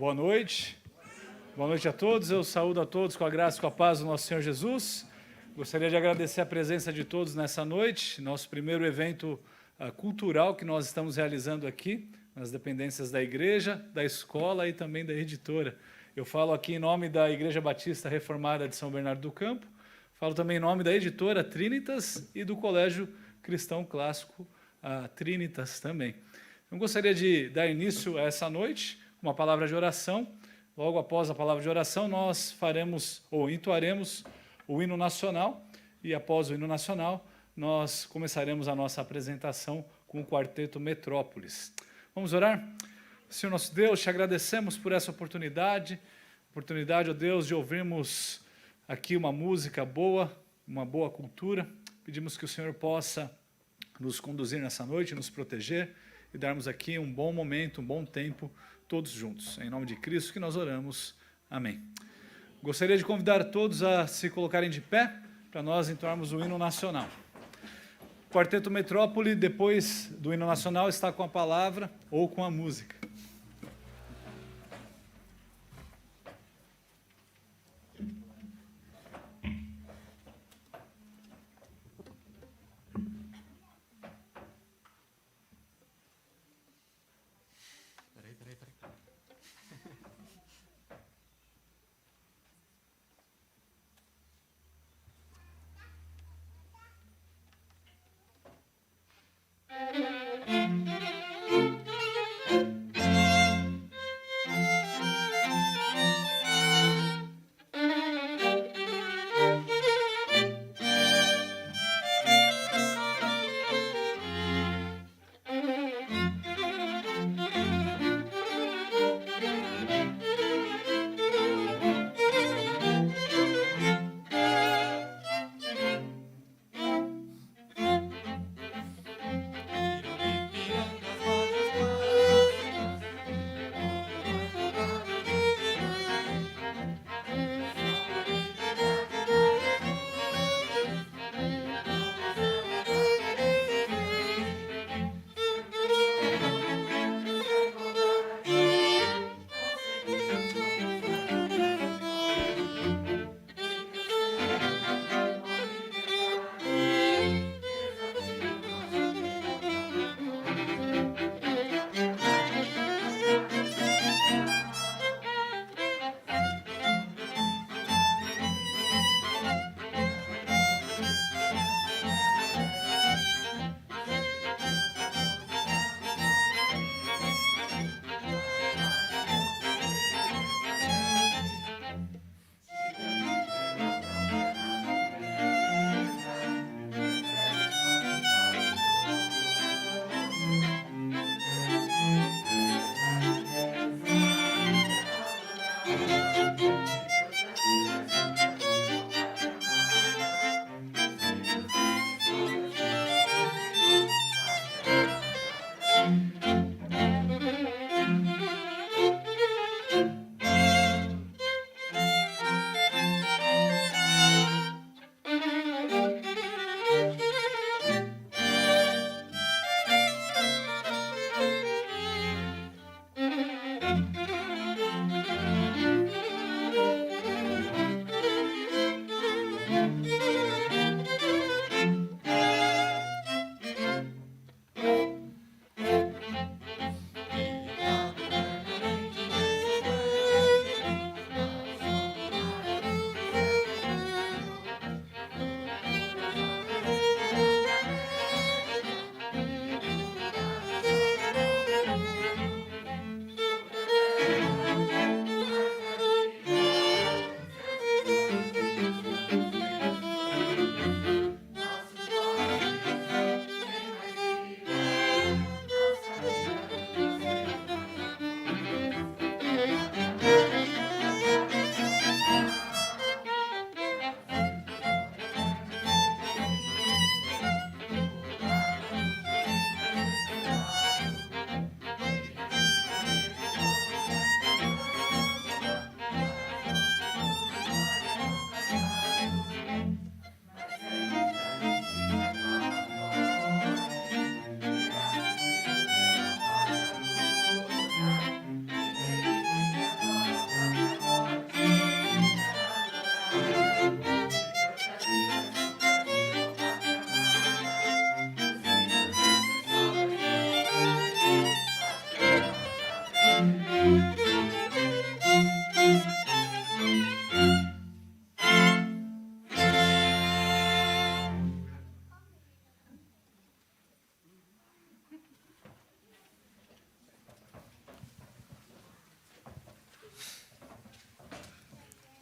Boa noite. Boa noite a todos. Eu saúdo a todos com a graça e com a paz do nosso Senhor Jesus. Gostaria de agradecer a presença de todos nessa noite, nosso primeiro evento cultural que nós estamos realizando aqui, nas dependências da igreja, da escola e também da editora. Eu falo aqui em nome da Igreja Batista Reformada de São Bernardo do Campo, falo também em nome da editora Trinitas e do Colégio Cristão Clássico Trinitas também. Eu gostaria de dar início a essa noite com uma palavra de oração. Logo após a palavra de oração, nós faremos ou entoaremos o hino nacional e após o hino nacional, nós começaremos a nossa apresentação com o Quarteto Metrópolis. Vamos orar? Senhor nosso Deus, te agradecemos por essa oportunidade, ó Deus, de ouvirmos aqui uma música boa, uma boa cultura. Pedimos que o Senhor possa nos conduzir nessa noite, nos proteger e darmos aqui um bom momento, um bom tempo, todos juntos. Em nome de Cristo que nós oramos. Amém. Gostaria de convidar todos a se colocarem de pé para nós entoarmos o hino nacional. O Quarteto Metrópole, depois do hino nacional, está com a palavra ou com a música.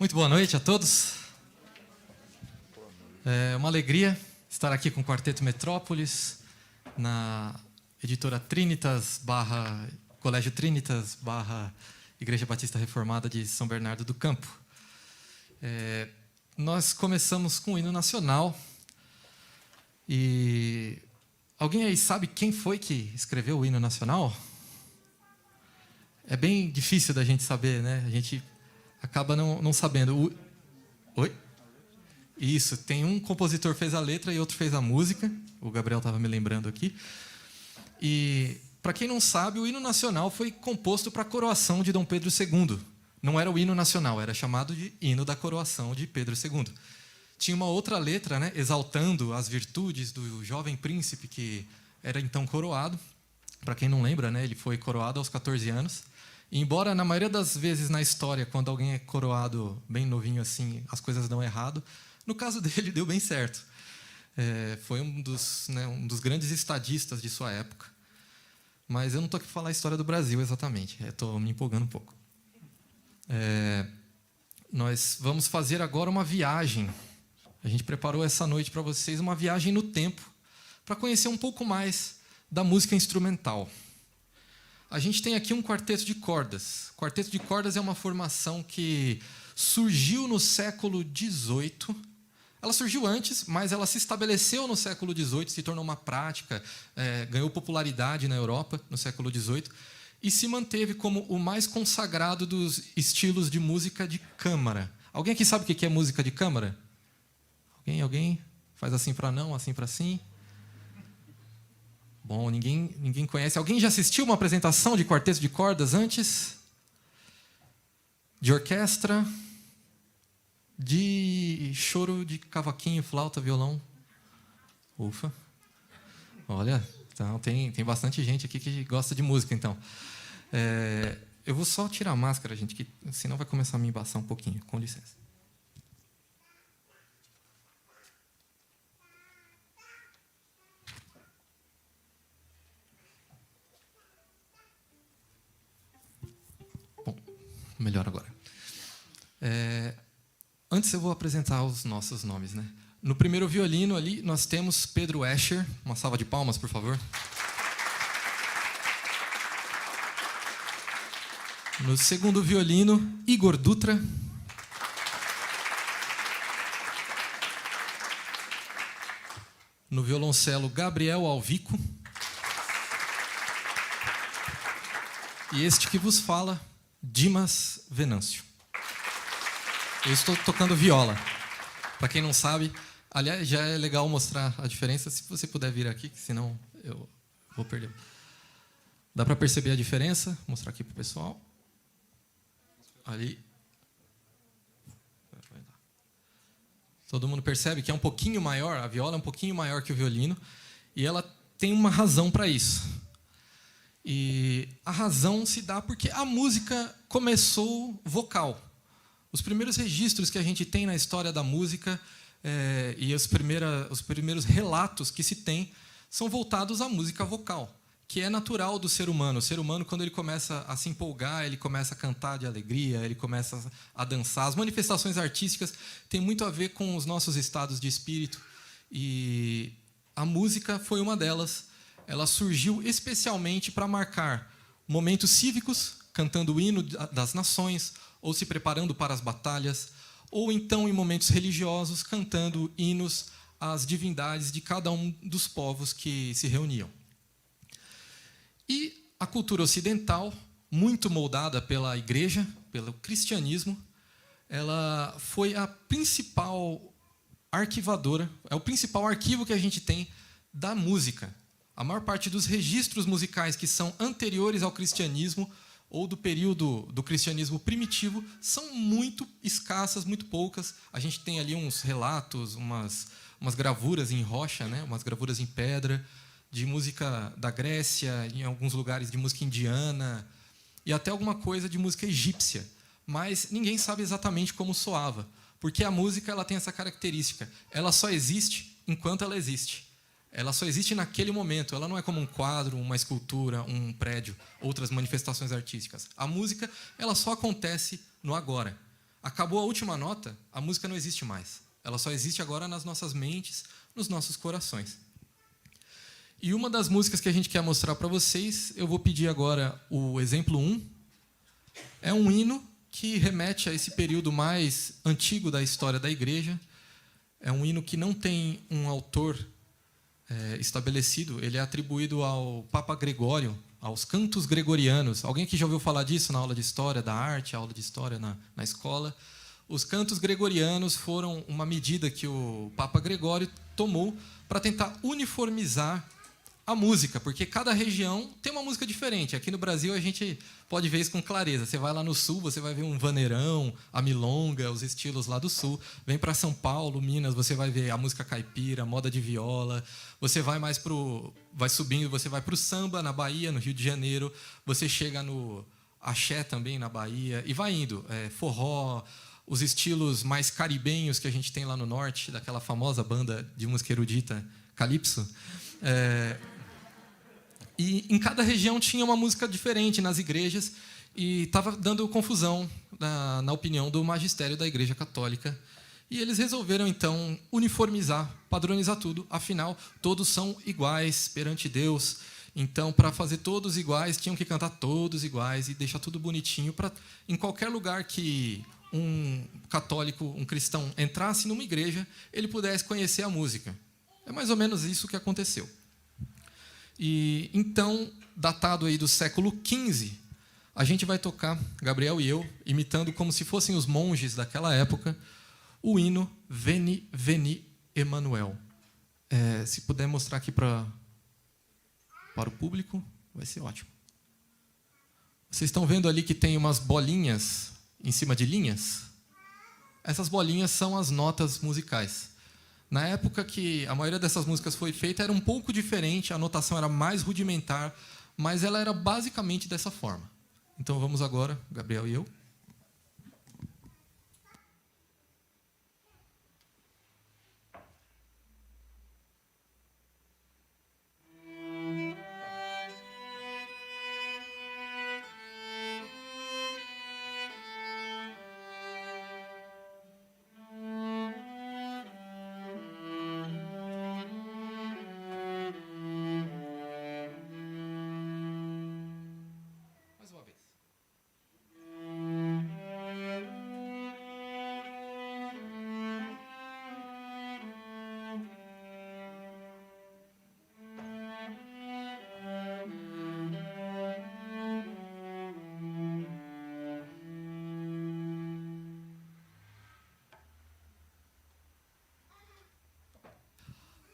Muito boa noite a todos. É uma alegria estar aqui com o Quarteto Metrópolis, na editora Trinitas, Colégio Trinitas, Igreja Batista Reformada de São Bernardo do Campo. Nós começamos com o hino nacional. E alguém aí sabe quem foi que escreveu o hino nacional? É bem difícil da gente saber, né? A gente acaba não sabendo. Oi? Isso, tem um compositor que fez a letra e outro fez a música. O Gabriel estava me lembrando aqui. E, para quem não sabe, o hino nacional foi composto para a coroação de Dom Pedro II. Não era o hino nacional, era chamado de hino da coroação de Pedro II. Tinha uma outra letra, né, exaltando as virtudes do jovem príncipe que era então coroado. Para quem não lembra, né, ele foi coroado aos 14 anos. E embora, na maioria das vezes na história, quando alguém é coroado bem novinho assim, as coisas dão errado, no caso dele deu bem certo. Foi um dos grandes estadistas de sua época. Mas eu não estou aqui para falar a história do Brasil exatamente, estou me empolgando um pouco. Nós vamos fazer agora uma viagem. A gente preparou essa noite para vocês uma viagem no tempo, para conhecer um pouco mais da música instrumental. A gente tem aqui um quarteto de cordas. O quarteto de cordas é uma formação que surgiu no século XVIII. Ela surgiu antes, mas ela se estabeleceu no século XVIII, se tornou uma prática, ganhou popularidade na Europa no século XVIII e se manteve como o mais consagrado dos estilos de música de câmara. Alguém aqui sabe o que é música de câmara? Alguém? Faz assim para não, assim para sim. Bom, ninguém conhece. Alguém já assistiu uma apresentação de quarteto de cordas antes? De orquestra? De choro de cavaquinho, flauta, violão? Ufa. Olha, então tem bastante gente aqui que gosta de música, então. Eu vou só tirar a máscara, gente, que senão vai começar a me embaçar um pouquinho. Com licença. Melhor agora. Antes eu vou apresentar os nossos nomes, né? No primeiro violino ali nós temos Pedro Escher. Uma salva de palmas, por favor. No segundo violino, Igor Dutra. No violoncelo, Gabriel Alvico. E este que vos fala, Dimas Venâncio. Eu estou tocando viola. Para quem não sabe, aliás, já é legal mostrar a diferença, se você puder vir aqui, senão eu vou perder. Dá para perceber a diferença? Vou mostrar aqui para o pessoal. Ali. Todo mundo percebe que é um pouquinho maior, a viola é um pouquinho maior que o violino, e ela tem uma razão para isso. E a razão se dá porque a música começou vocal. Os primeiros registros que a gente tem na história da música e os primeiros relatos que se tem são voltados à música vocal, que é natural do ser humano. O ser humano, quando ele começa a se empolgar, ele começa a cantar de alegria, ele começa a dançar. As manifestações artísticas têm muito a ver com os nossos estados de espírito. E a música foi uma delas. Ela surgiu especialmente para marcar momentos cívicos, cantando o hino das nações, ou se preparando para as batalhas, ou então em momentos religiosos, cantando hinos às divindades de cada um dos povos que se reuniam. E a cultura ocidental, muito moldada pela igreja, pelo cristianismo, ela foi a principal arquivadora, é o principal arquivo que a gente tem da música. A maior parte dos registros musicais que são anteriores ao cristianismo ou do período do cristianismo primitivo são muito escassas, muito poucas. A gente tem ali uns relatos, umas gravuras em rocha, né? Umas gravuras em pedra, de música da Grécia, em alguns lugares de música indiana, e até alguma coisa de música egípcia. Mas ninguém sabe exatamente como soava, porque a música ela tem essa característica. Ela só existe enquanto ela existe. Ela só existe naquele momento. Ela não é como um quadro, uma escultura, um prédio, outras manifestações artísticas. A música ela só acontece no agora. acabou a última nota, a música não existe mais. Ela só existe agora nas nossas mentes, nos nossos corações. E uma das músicas que a gente quer mostrar para vocês, eu vou pedir agora o exemplo 1. É um hino que remete a esse período mais antigo da história da igreja. É um hino que não tem um autor estabelecido, ele é atribuído ao Papa Gregório, aos cantos gregorianos. Alguém aqui já ouviu falar disso na aula de História da Arte, aula de História na escola? Os cantos gregorianos foram uma medida que o Papa Gregório tomou para tentar uniformizar a música, porque cada região tem uma música diferente. Aqui no Brasil a gente pode ver isso com clareza. Você vai lá no sul, você vai ver um vaneirão, a milonga, os estilos lá do sul. Vem para São Paulo, Minas, você vai ver a música caipira, moda de viola. Você vai vai subindo, você vai para o samba na Bahia, no Rio de Janeiro. Você chega no axé também na Bahia e vai indo. Forró, os estilos mais caribenhos que a gente tem lá no norte, daquela famosa banda de música erudita, Calypso. E em cada região tinha uma música diferente nas igrejas e estava dando confusão na opinião do magistério da Igreja Católica. E eles resolveram, então, uniformizar, padronizar tudo. Afinal, todos são iguais perante Deus. Então, para fazer todos iguais, tinham que cantar todos iguais e deixar tudo bonitinho para, em qualquer lugar que um católico, um cristão, entrasse numa igreja, ele pudesse conhecer a música. É mais ou menos isso que aconteceu. E então, datado aí do século XV, a gente vai tocar, Gabriel e eu, imitando como se fossem os monges daquela época, o hino Veni, Veni, Emmanuel. Se puder mostrar aqui para o público, vai ser ótimo. Vocês estão vendo ali que tem umas bolinhas em cima de linhas? Essas bolinhas são as notas musicais. Na época que a maioria dessas músicas foi feita, era um pouco diferente, a notação era mais rudimentar, mas ela era basicamente dessa forma. Então vamos agora, Gabriel e eu. Mais uma vez.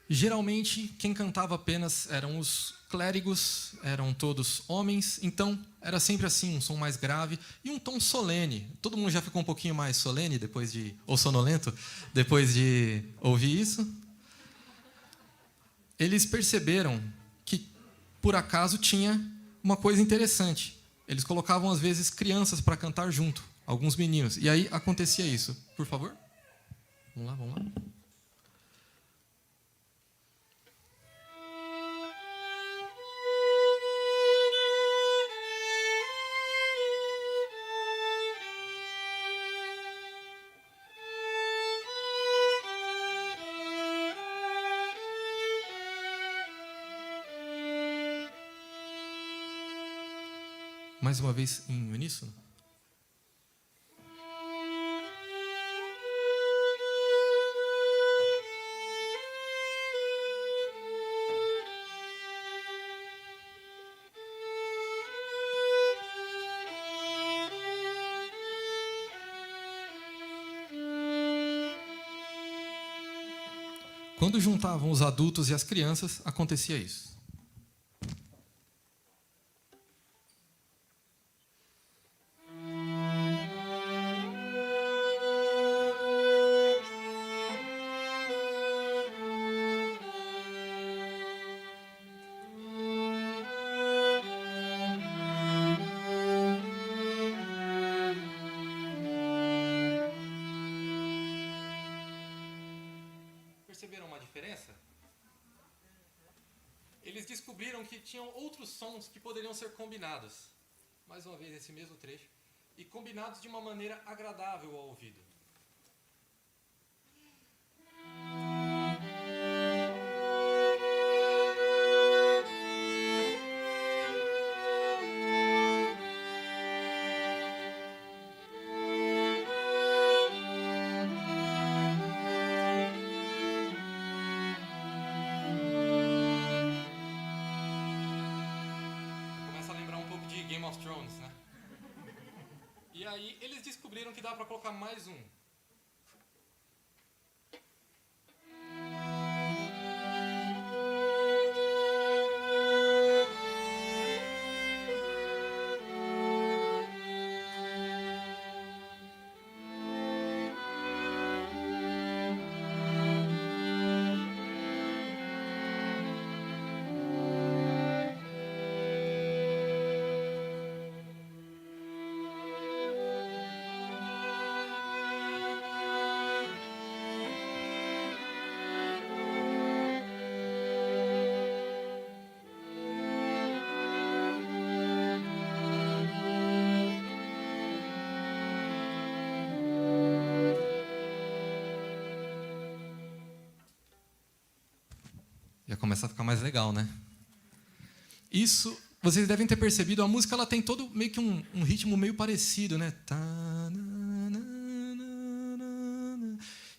Geralmente, quem cantava apenas eram os clérigos, eram todos homens, então era sempre assim, um som mais grave e um tom solene. Todo mundo já ficou um pouquinho mais solene ou sonolento, depois de ouvir isso? Eles perceberam que, por acaso, tinha uma coisa interessante. Eles colocavam, às vezes, crianças para cantar junto, alguns meninos. E aí acontecia isso. Por favor? Vamos lá, vamos lá. Mais uma vez em uníssono. Quando juntavam os adultos e as crianças, acontecia isso. Perceberam uma diferença? Eles descobriram que tinham outros sons que poderiam ser combinados. Mais uma vez, esse mesmo trecho. e combinados de uma maneira agradável ao ouvido. Começa a lembrar um pouco de Game of Thrones, né? E aí eles descobriram que dá para colocar mais um. Já começa a ficar mais legal, né? Isso, vocês devem ter percebido, a música ela tem todo meio que um ritmo meio parecido, né?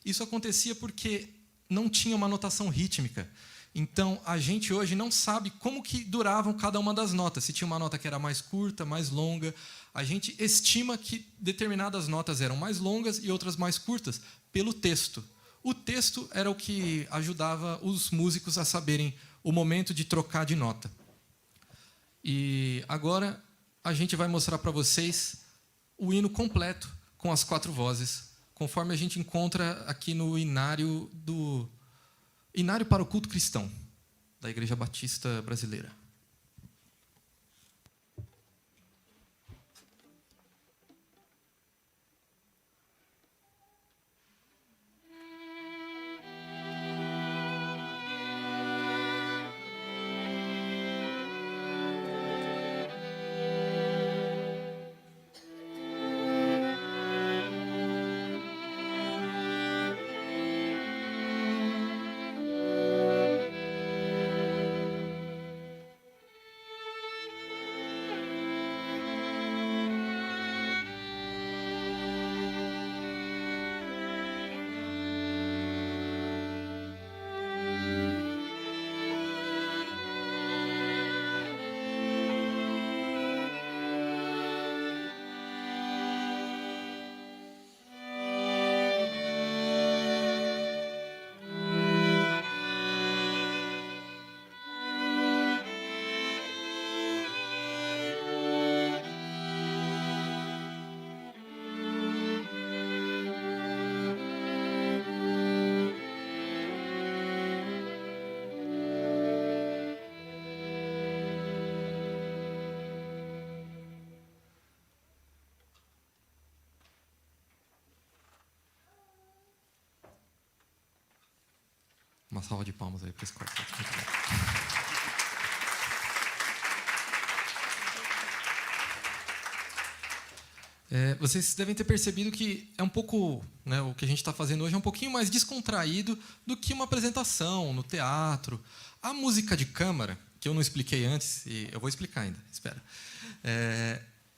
Isso acontecia porque não tinha uma notação rítmica. Então, a gente hoje não sabe como que duravam cada uma das notas. Se tinha uma nota que era mais curta, mais longa. A gente estima que determinadas notas eram mais longas e outras mais curtas pelo texto. O texto era o que ajudava os músicos a saberem o momento de trocar de nota. E agora a gente vai mostrar para vocês o hino completo com as 4 vozes, conforme a gente encontra aqui no Inário para o Culto Cristão, da Igreja Batista Brasileira. Uma salva de palmas aí para esse quarteto. Muito bom. Vocês devem ter percebido que é um pouco, né, o que a gente está fazendo hoje é um pouquinho mais descontraído do que uma apresentação no teatro. A música de câmara, que eu não expliquei antes, e eu vou explicar ainda, espera.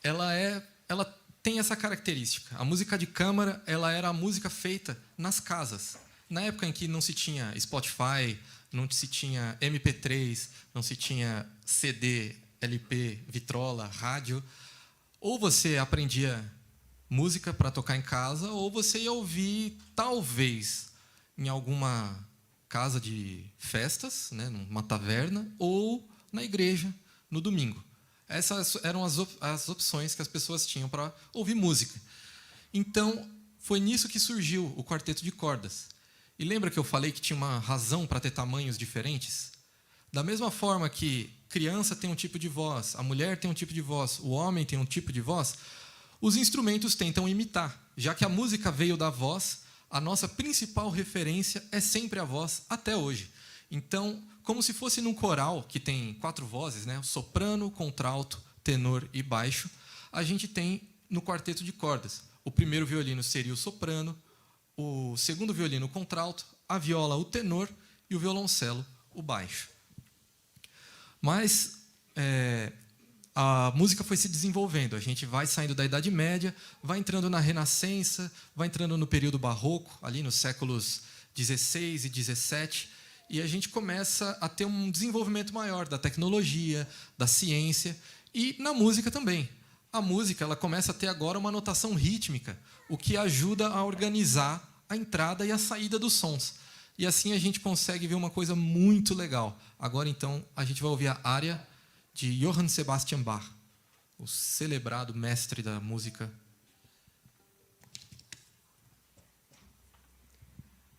Ela tem essa característica. A música de câmara ela era a música feita nas casas. Na época em que não se tinha Spotify, não se tinha MP3, não se tinha CD, LP, vitrola, rádio, ou você aprendia música para tocar em casa, ou você ia ouvir, talvez, em alguma casa de festas, né, numa taverna, ou na igreja, no domingo. Essas eram as opções que as pessoas tinham para ouvir música. Então, foi nisso que surgiu o quarteto de cordas. E lembra que eu falei que tinha uma razão para ter tamanhos diferentes? Da mesma forma que criança tem um tipo de voz, a mulher tem um tipo de voz, o homem tem um tipo de voz, os instrumentos tentam imitar. Já que a música veio da voz, a nossa principal referência é sempre a voz, até hoje. Então, como se fosse num coral, que tem 4 vozes, né? Soprano, contralto, tenor e baixo, a gente tem no quarteto de cordas. O primeiro violino seria o soprano, o segundo violino o contralto, a viola o tenor e o violoncelo o baixo. Mas a música foi se desenvolvendo, a gente vai saindo da Idade Média, vai entrando na Renascença, vai entrando no período barroco, ali nos séculos XVI e XVII, e a gente começa a ter um desenvolvimento maior da tecnologia, da ciência, e na música também. A música ela começa a ter agora uma notação rítmica, o que ajuda a organizar a entrada e a saída dos sons. E assim a gente consegue ver uma coisa muito legal. Agora, então, a gente vai ouvir a área de Johann Sebastian Bach, o celebrado mestre da música.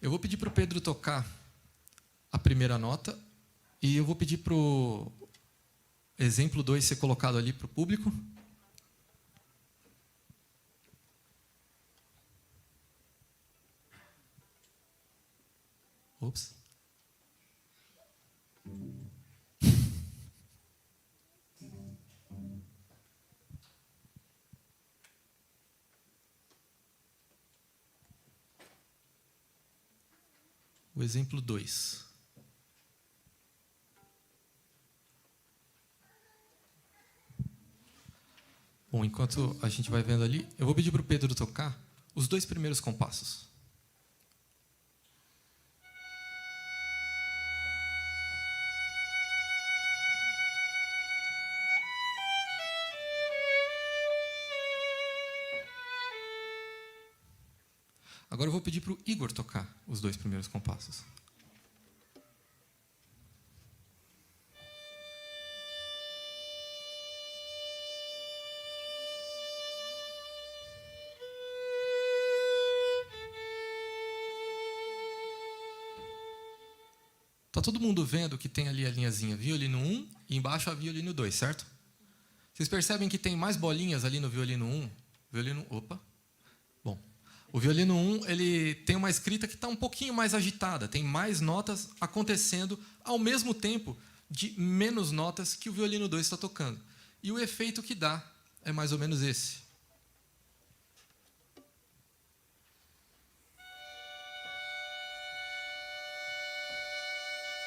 Eu vou pedir para o Pedro tocar a primeira nota e eu vou pedir para o exemplo 2 ser colocado ali para o público. Ops. O exemplo 2. Bom, enquanto a gente vai vendo ali, eu vou pedir para o Pedro tocar os 2 primeiros compassos. Agora eu vou pedir para o Igor tocar os 2 primeiros compassos. Tá todo mundo vendo que tem ali a linhazinha violino 1 e embaixo a violino 2, certo? Vocês percebem que tem mais bolinhas ali no violino 1? Opa. Bom, o violino 1 ele tem uma escrita que está um pouquinho mais agitada, tem mais notas acontecendo ao mesmo tempo de menos notas que o violino 2 está tocando. E o efeito que dá é mais ou menos esse.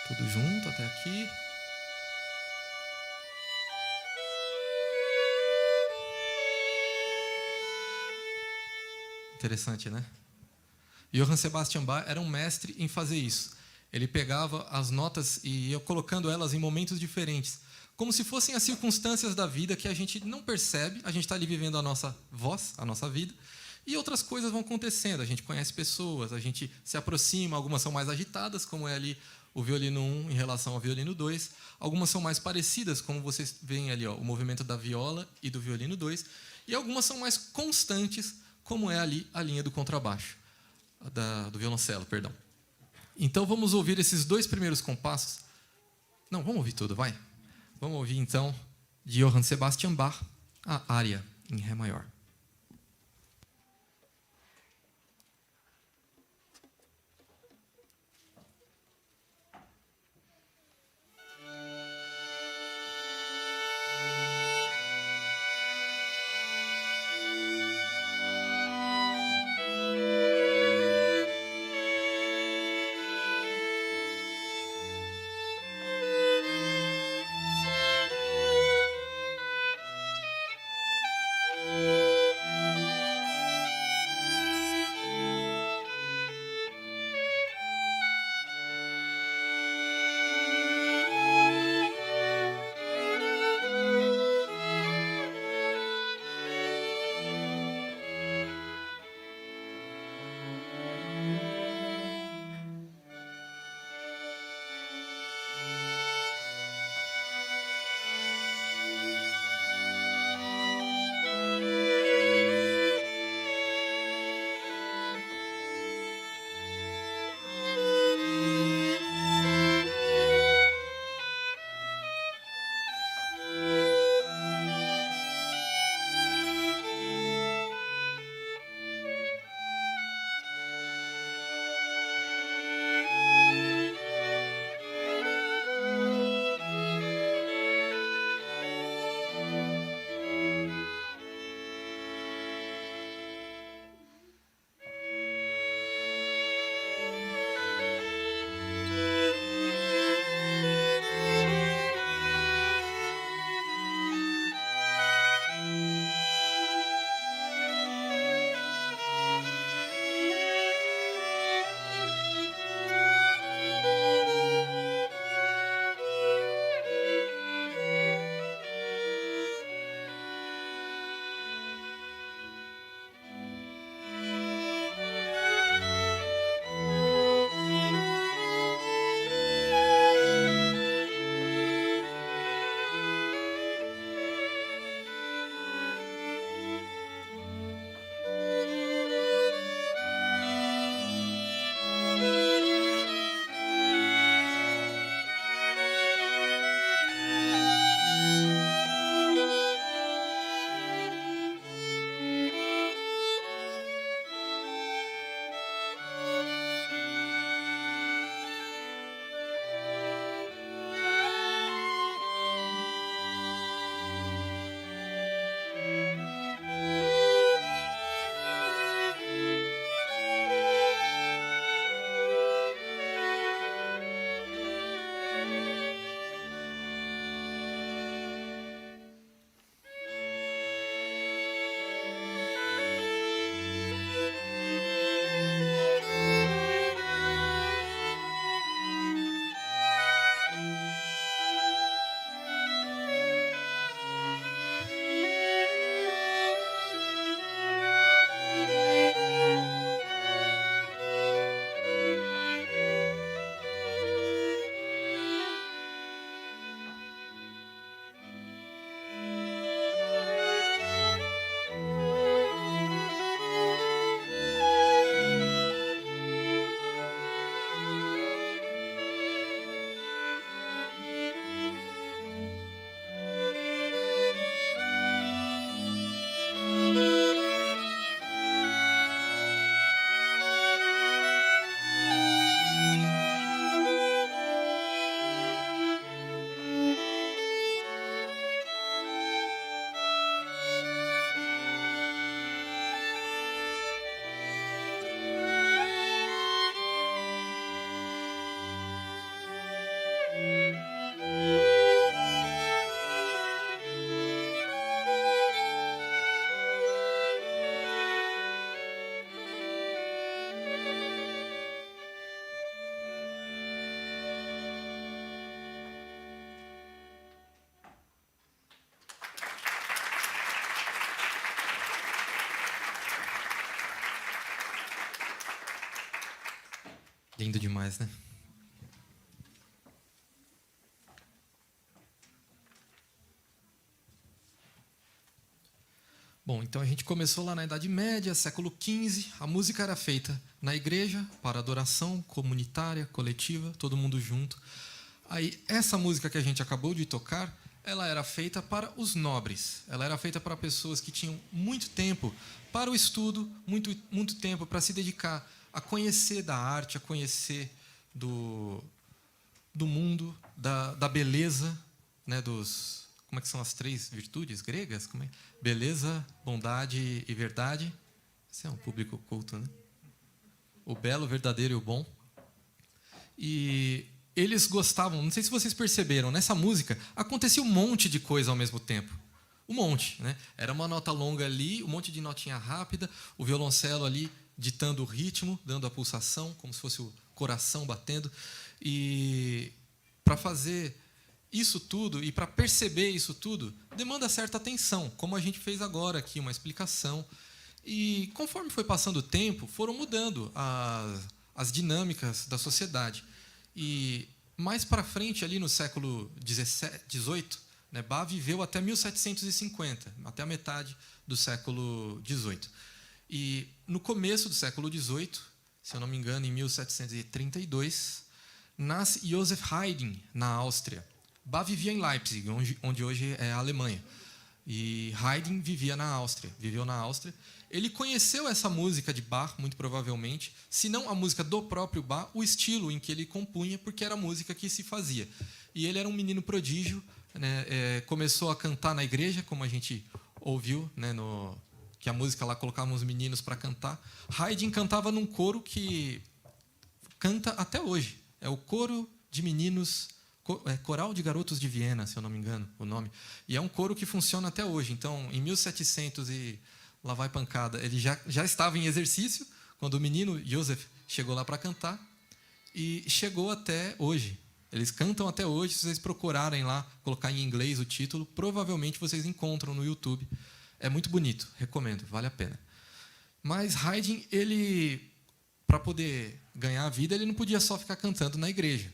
Tudo junto até aqui. Interessante, né? Johann Sebastian Bach era um mestre em fazer isso. Ele pegava as notas e ia colocando elas em momentos diferentes, como se fossem as circunstâncias da vida que a gente não percebe, a gente está ali vivendo a nossa voz, a nossa vida, e outras coisas vão acontecendo. A gente conhece pessoas, a gente se aproxima, algumas são mais agitadas, como é ali o violino 1 em relação ao violino 2. Algumas são mais parecidas, como vocês veem ali, ó, o movimento da viola e do violino 2. E algumas são mais constantes, como é ali a linha do contrabaixo, do violoncelo, perdão. Então vamos ouvir esses 2 primeiros compassos. Não, vamos ouvir tudo, vai. Vamos ouvir então de Johann Sebastian Bach a área em Ré maior. Lindo demais, né? Bom, então a gente começou lá na Idade Média, século XV. A música era feita na igreja, para adoração comunitária, coletiva, todo mundo junto. Aí, essa música que a gente acabou de tocar, ela era feita para os nobres. Ela era feita para pessoas que tinham muito tempo para o estudo, muito tempo para se dedicar a conhecer da arte, a conhecer do mundo, da beleza, né, como é que são as 3 virtudes gregas? Como é? Beleza, bondade e verdade. Esse é um público culto, né? O belo, o verdadeiro e o bom. E eles gostavam, não sei se vocês perceberam, nessa música acontecia um monte de coisa ao mesmo tempo. Um monte, né? Era uma nota longa ali, um monte de notinha rápida, o violoncelo ali ditando o ritmo, dando a pulsação, como se fosse o coração batendo. E para fazer isso tudo e para perceber isso tudo, demanda certa atenção, como a gente fez agora aqui, uma explicação. E conforme foi passando o tempo, foram mudando as dinâmicas da sociedade. E mais para frente, ali no século XVIII, né, Bach viveu até 1750, até a metade do século XVIII. E no começo do século XVIII, se eu não me engano, em 1732, nasce Joseph Haydn, na Áustria. Bach vivia em Leipzig, onde hoje é a Alemanha. E Haydn viveu na Áustria. Ele conheceu essa música de Bach, muito provavelmente, se não a música do próprio Bach, o estilo em que ele compunha, porque era a música que se fazia. E ele era um menino prodígio, né, começou a cantar na igreja, como a gente ouviu, né, que a música lá colocava os meninos para cantar. Haydn cantava num coro que canta até hoje. É o Coro de Meninos... Coral de Garotos de Viena, se eu não me engano, o nome. E é um coro que funciona até hoje. Então, em 1700 e lá vai pancada, ele já estava em exercício, quando o menino Joseph chegou lá para cantar, e chegou até hoje. Eles cantam até hoje. Se vocês procurarem lá, colocar em inglês o título, provavelmente vocês encontram no YouTube. É muito bonito, recomendo, vale a pena. Mas Haydn, para poder ganhar a vida, ele não podia só ficar cantando na igreja.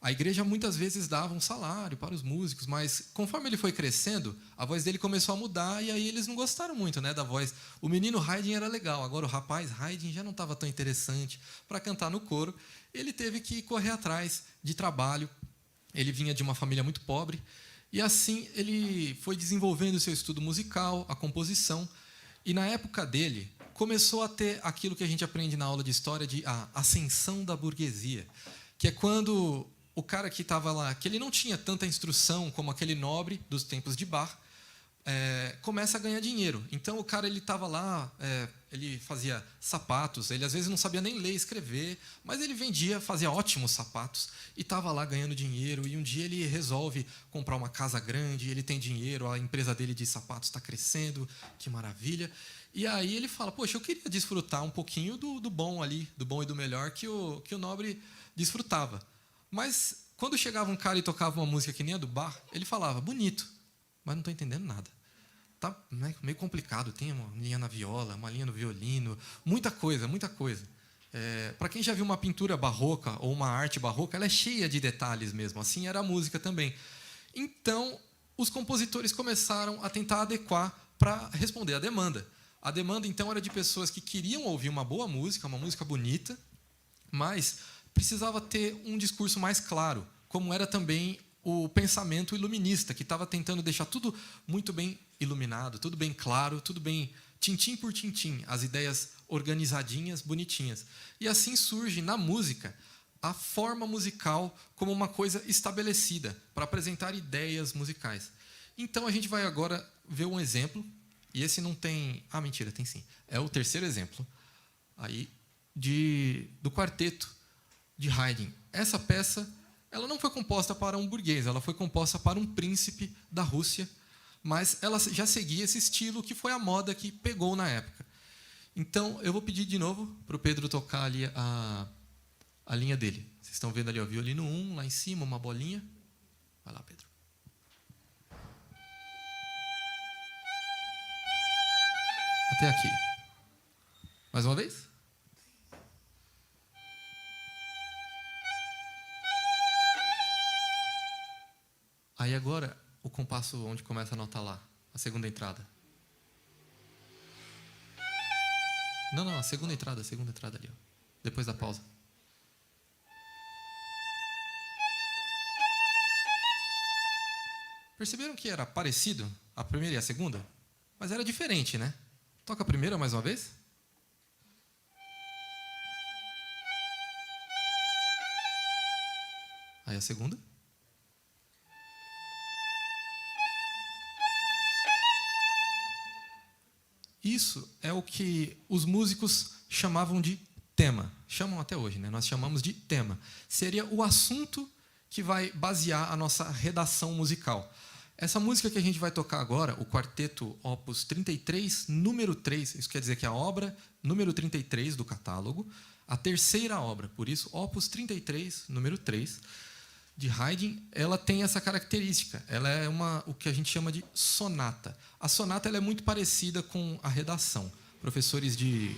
A igreja muitas vezes dava um salário para os músicos, mas conforme ele foi crescendo, a voz dele começou a mudar e aí eles não gostaram muito, né, da voz. O menino Haydn era legal, agora o rapaz Haydn já não estava tão interessante para cantar no coro. Ele teve que correr atrás de trabalho. Ele vinha de uma família muito pobre e assim ele foi desenvolvendo o seu estudo musical, a composição. E na época dele começou a ter aquilo que a gente aprende na aula de história de a ascensão da burguesia, que é quando o cara que estava lá, que ele não tinha tanta instrução como aquele nobre dos tempos de Bach, começa a ganhar dinheiro. Então, o cara estava lá, ele fazia sapatos, ele às vezes não sabia nem ler e escrever, mas ele vendia, fazia ótimos sapatos, e estava lá ganhando dinheiro, e um dia ele resolve comprar uma casa grande, ele tem dinheiro, a empresa dele de sapatos está crescendo, que maravilha. E aí ele fala, poxa, eu queria desfrutar um pouquinho do bom ali, do bom e do melhor que o nobre desfrutava. Mas, quando chegava um cara e tocava uma música que nem a do Bach, ele falava, bonito, mas não estou entendendo nada. Está meio complicado, tem uma linha na viola, uma linha no violino, muita coisa, muita coisa. Para quem já viu uma pintura barroca ou uma arte barroca, ela é cheia de detalhes mesmo, assim era a música também. Então, os compositores começaram a tentar adequar para responder à demanda. A demanda, então, era de pessoas que queriam ouvir uma boa música, uma música bonita, mas precisava ter um discurso mais claro, como era também o pensamento iluminista, que estava tentando deixar tudo muito bem iluminado, tudo bem claro, tudo bem tintim por tintim, as ideias organizadinhas, bonitinhas. E assim surge na música a forma musical como uma coisa estabelecida para apresentar ideias musicais. Então a gente vai agora ver um exemplo, e esse não tem... Ah, mentira, tem sim. É o terceiro exemplo aí do quarteto de Haydn. Essa peça, ela não foi composta para um burguês, ela foi composta para um príncipe da Rússia, mas ela já seguia esse estilo que foi a moda que pegou na época. Então, eu vou pedir de novo para o Pedro tocar ali a linha dele. Vocês estão vendo ali o violino 1, lá em cima, uma bolinha. Vai lá, Pedro. Até aqui. Mais uma vez. Aí agora, o compasso onde começa a nota lá, a segunda entrada. Não, a segunda entrada ali, ó. Depois da pausa. Perceberam que era parecido a primeira e a segunda? Mas era diferente, né? Toca a primeira mais uma vez. Aí a segunda. Isso é o que os músicos chamavam de tema. Chamam até hoje, né? Nós chamamos de tema. Seria o assunto que vai basear a nossa redação musical. Essa música que a gente vai tocar agora, o quarteto Opus 33, número 3, isso quer dizer que é a obra número 33 do catálogo, a terceira obra, por isso, Opus 33, número 3, de Haydn, ela tem essa característica. Ela é o que a gente chama de sonata. A sonata ela é muito parecida com a redação. Professores de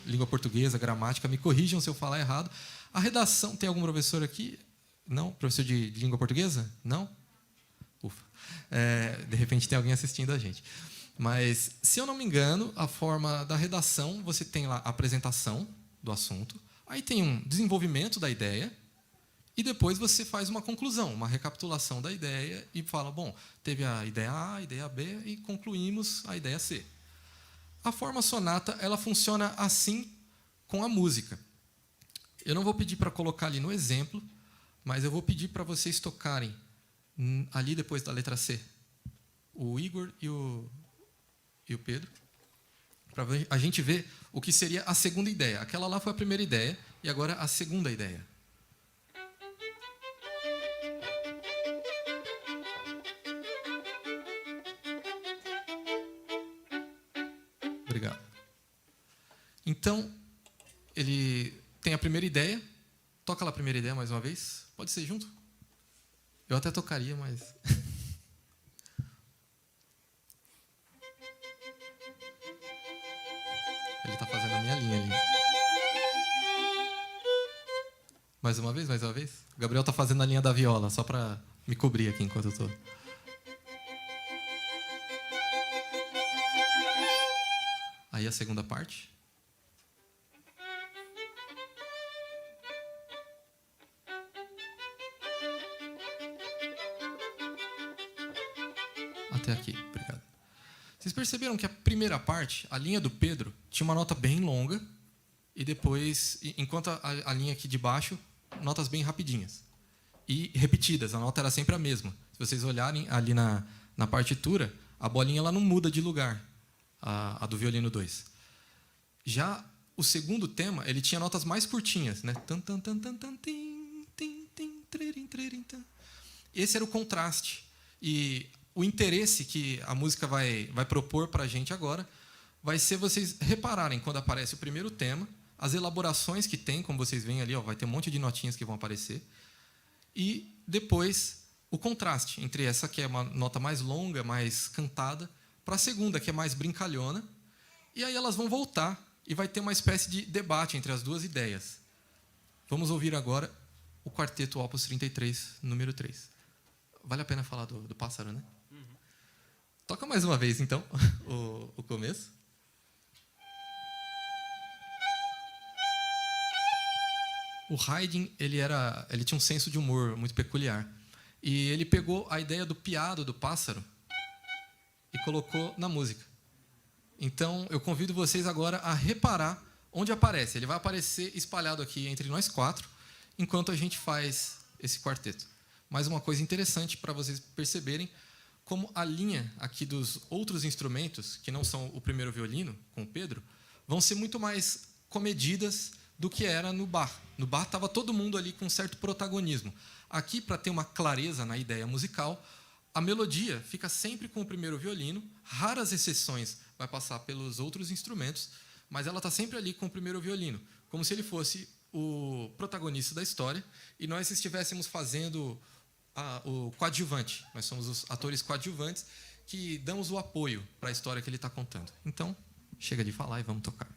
língua portuguesa, gramática, me corrijam se eu falar errado. A redação, tem algum professor aqui? Não? Professor de língua portuguesa? Não? Ufa. De repente tem alguém assistindo a gente. Mas, se eu não me engano, a forma da redação, você tem lá a apresentação do assunto, aí tem um desenvolvimento da ideia, e depois você faz uma conclusão, uma recapitulação da ideia e fala, bom, teve a ideia A, a ideia B e concluímos a ideia C. A forma sonata, ela funciona assim com a música. Eu não vou pedir para colocar ali no exemplo, mas eu vou pedir para vocês tocarem ali depois da letra C, o Igor e o Pedro, para a gente ver o que seria a segunda ideia. Aquela lá foi a primeira ideia e agora a segunda ideia. Obrigado. Então, ele tem a primeira ideia. Toca lá a primeira ideia mais uma vez. Pode ser junto? Eu até tocaria, mas... Ele está fazendo a minha linha ali. Mais uma vez, mais uma vez. O Gabriel está fazendo a linha da viola, só para me cobrir aqui enquanto eu estou... Aí a segunda parte. Até aqui, obrigado. Vocês perceberam que a primeira parte, a linha do Pedro, tinha uma nota bem longa e depois, enquanto a linha aqui de baixo, notas bem rapidinhas. E repetidas, a nota era sempre a mesma. Se vocês olharem ali na partitura, a bolinha ela não muda de lugar, a do violino 2. Já o segundo tema, ele tinha notas mais curtinhas, né? Esse era o contraste. E o interesse que a música vai propor para a gente agora vai ser vocês repararem quando aparece o primeiro tema, as elaborações que tem, como vocês veem ali, ó, vai ter um monte de notinhas que vão aparecer, e depois o contraste entre essa que é uma nota mais longa, mais cantada, para a segunda, que é mais brincalhona, e aí elas vão voltar e vai ter uma espécie de debate entre as duas ideias. Vamos ouvir agora o quarteto Opus 33, número 3. Vale a pena falar do pássaro, né? Uhum. Toca mais uma vez, então, o começo. O Haydn, ele tinha um senso de humor muito peculiar. E ele pegou a ideia do piado do pássaro e colocou na música. Então, eu convido vocês agora a reparar onde aparece. Ele vai aparecer espalhado aqui entre nós quatro, enquanto a gente faz esse quarteto. Mais uma coisa interessante para vocês perceberem como a linha aqui dos outros instrumentos, que não são o primeiro violino, com o Pedro, vão ser muito mais comedidas do que era no Bach. No Bach estava todo mundo ali com um certo protagonismo. Aqui, para ter uma clareza na ideia musical, a melodia fica sempre com o primeiro violino, raras exceções vai passar pelos outros instrumentos, mas ela está sempre ali com o primeiro violino, como se ele fosse o protagonista da história e nós estivéssemos fazendo o coadjuvante. Nós somos os atores coadjuvantes que damos o apoio para a história que ele está contando. Então, chega de falar e vamos tocar.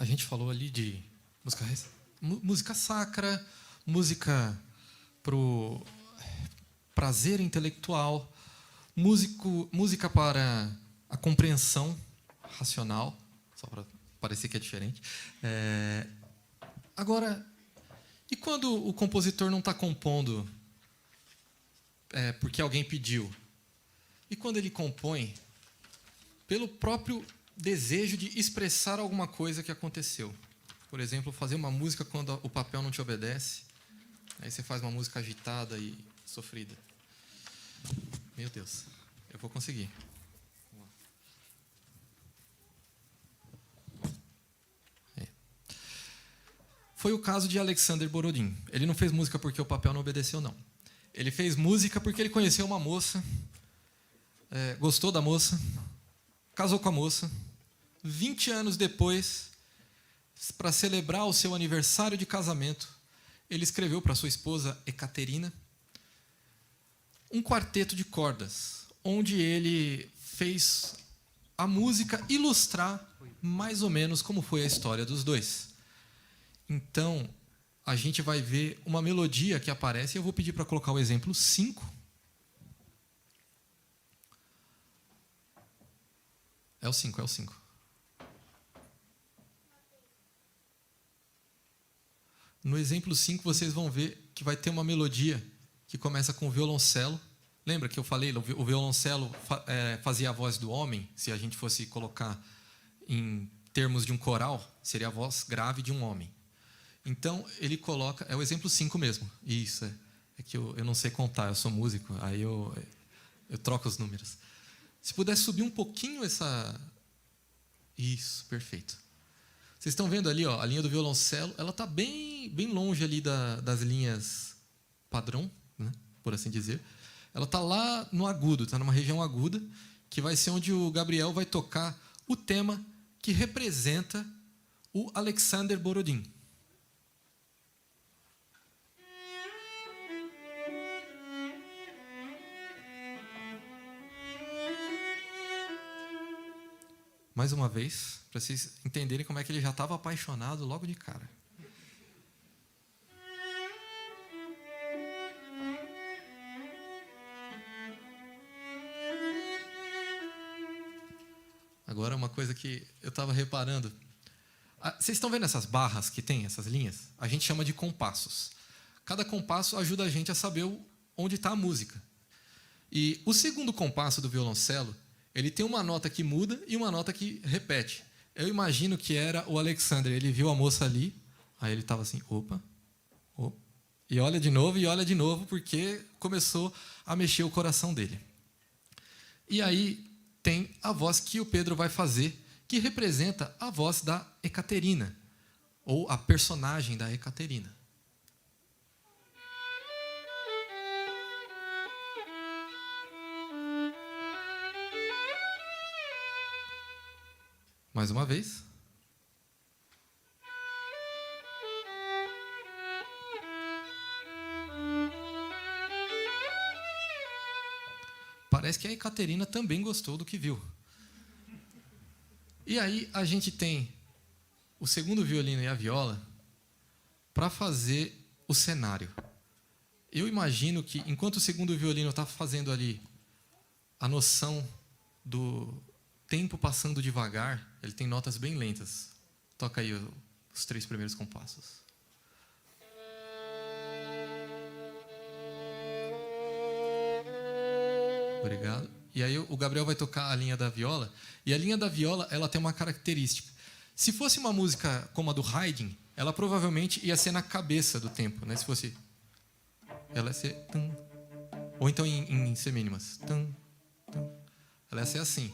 a gente falou ali de música sacra, música pro prazer intelectual, música para a compreensão racional, só para parecer que é diferente. Agora, e quando o compositor não está compondo porque alguém pediu? E quando ele compõe pelo próprio desejo de expressar alguma coisa que aconteceu? Por exemplo, fazer uma música quando o papel não te obedece. Aí você faz uma música agitada e sofrida. Meu Deus, eu vou conseguir. Foi o caso de Alexander Borodin. Ele não fez música porque o papel não obedeceu, não. Ele fez música porque ele conheceu uma moça, gostou da moça, casou com a moça. 20 anos depois, para celebrar o seu aniversário de casamento, ele escreveu para sua esposa, Ekaterina, um quarteto de cordas, onde ele fez a música ilustrar mais ou menos como foi a história dos dois. Então, a gente vai ver uma melodia que aparece, e eu vou pedir para colocar o exemplo 5. É o 5, é o 5. No exemplo 5, vocês vão ver que vai ter uma melodia que começa com o violoncelo. Lembra que eu falei, o violoncelo fazia a voz do homem? Se a gente fosse colocar em termos de um coral, seria a voz grave de um homem. Então, ele coloca... É o exemplo 5 mesmo. Isso, é que eu não sei contar, eu sou músico, aí eu troco os números. Se puder subir um pouquinho essa... Isso, perfeito. Vocês estão vendo ali, ó, a linha do violoncelo, ela está bem longe ali das linhas padrão, né, por assim dizer. Ela está lá no agudo, está numa região aguda, que vai ser onde o Gabriel vai tocar o tema que representa o Alexander Borodin. Mais uma vez, para vocês entenderem como é que ele já estava apaixonado logo de cara. Agora, uma coisa que eu estava reparando. Vocês estão vendo essas barras que tem, essas linhas? A gente chama de compassos. Cada compasso ajuda a gente a saber onde está a música. E o segundo compasso do violoncelo, ele tem uma nota que muda e uma nota que repete. Eu imagino que era o Alexander. Ele viu a moça ali, aí ele estava assim, opa, e olha de novo, porque começou a mexer o coração dele. E aí tem a voz que o Pedro vai fazer, que representa a voz da Ekaterina, ou a personagem da Ekaterina. Mais uma vez. Parece que a Ekaterina também gostou do que viu. E aí a gente tem o segundo violino e a viola para fazer o cenário. Eu imagino que, enquanto o segundo violino está fazendo ali a noção do tempo passando devagar, ele tem notas bem lentas. Toca aí os 3 primeiros compassos. Obrigado. E aí o Gabriel vai tocar a linha da viola. E a linha da viola, ela tem uma característica. Se fosse uma música como a do Haydn, ela provavelmente ia ser na cabeça do tempo, né? Se fosse... Ela ia ser... Ou então em semínimas. Ela ia ser assim.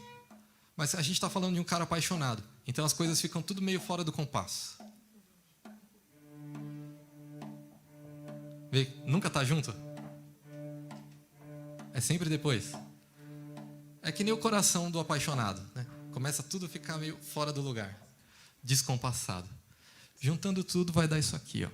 Mas a gente está falando de um cara apaixonado. Então as coisas ficam tudo meio fora do compasso. Vê, nunca está junto? É sempre depois. É que nem o coração do apaixonado, né? Começa tudo a ficar meio fora do lugar. Descompassado. Juntando tudo vai dar isso aqui, ó.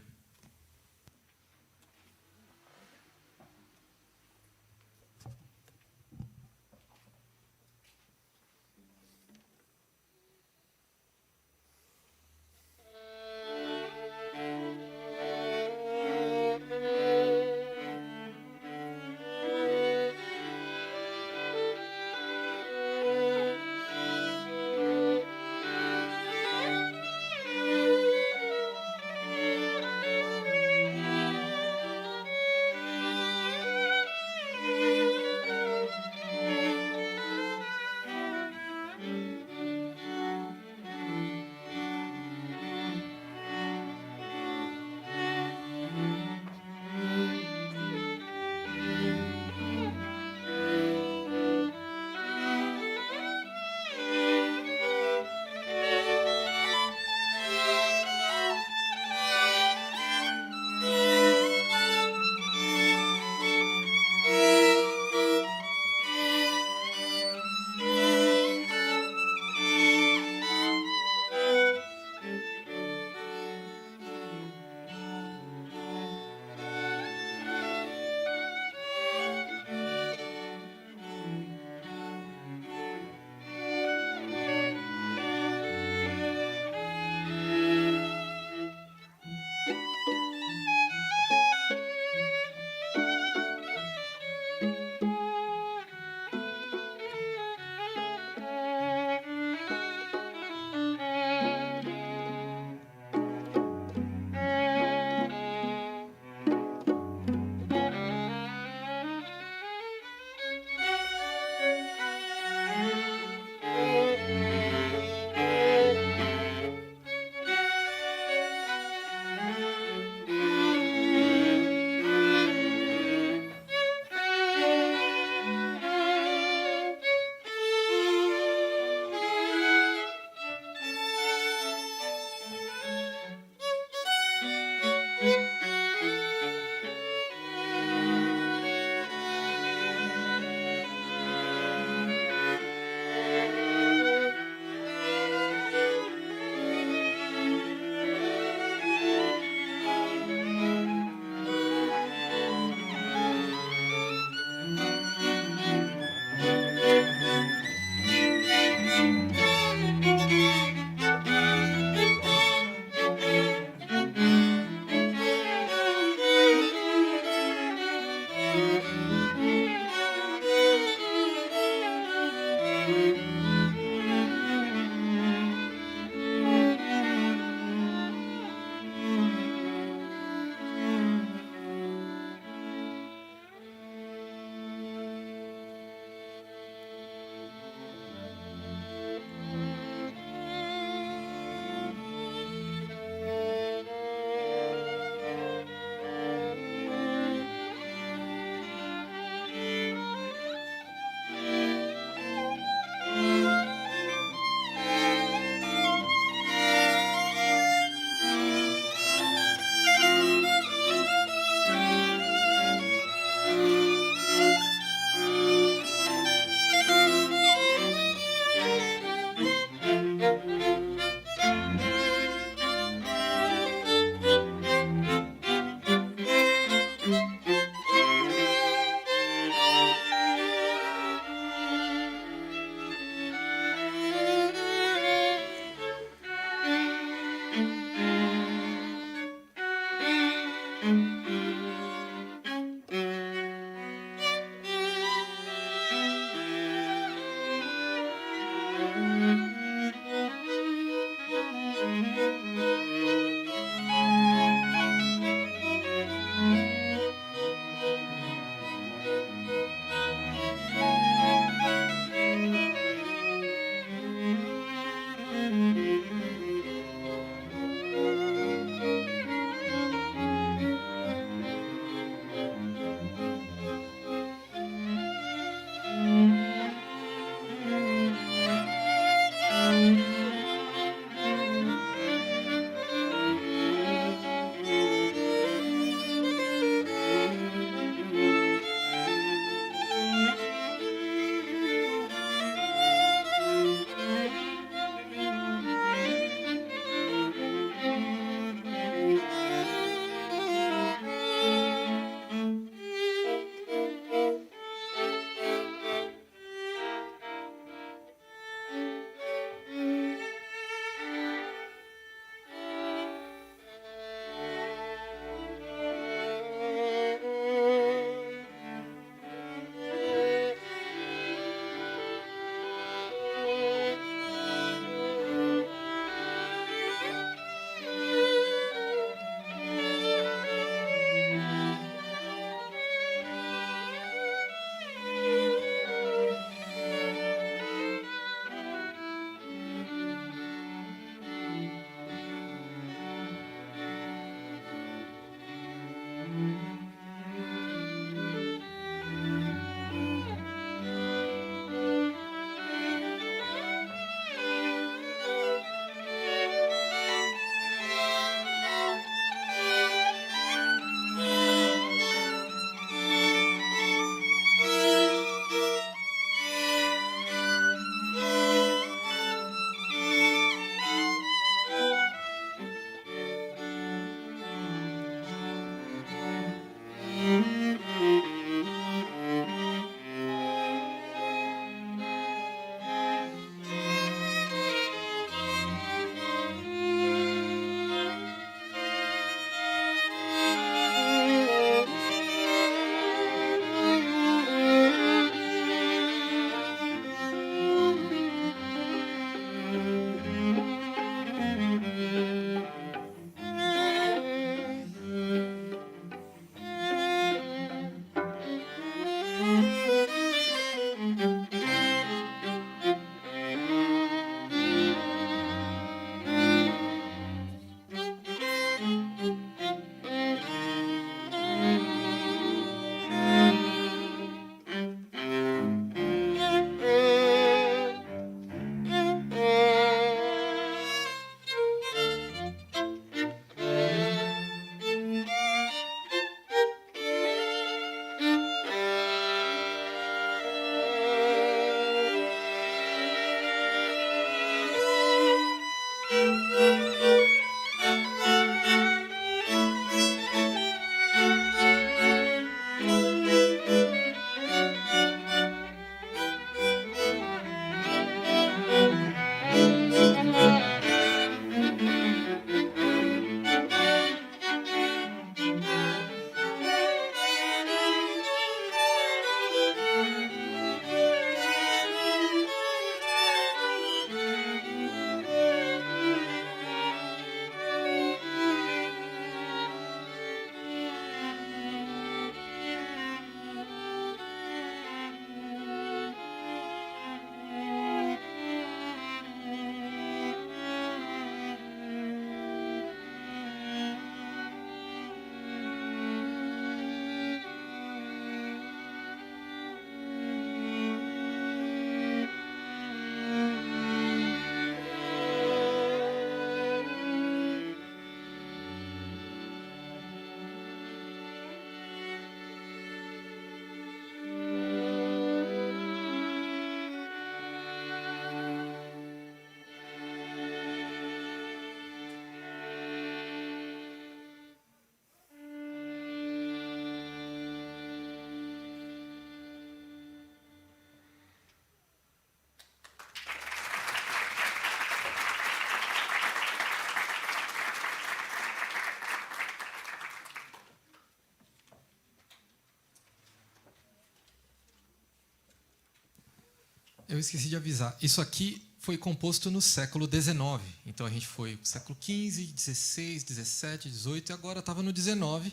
Eu esqueci de avisar. Isso aqui foi composto no século XIX. Então a gente foi no século XV, XVI, XVII, XVIII e agora estava no XIX,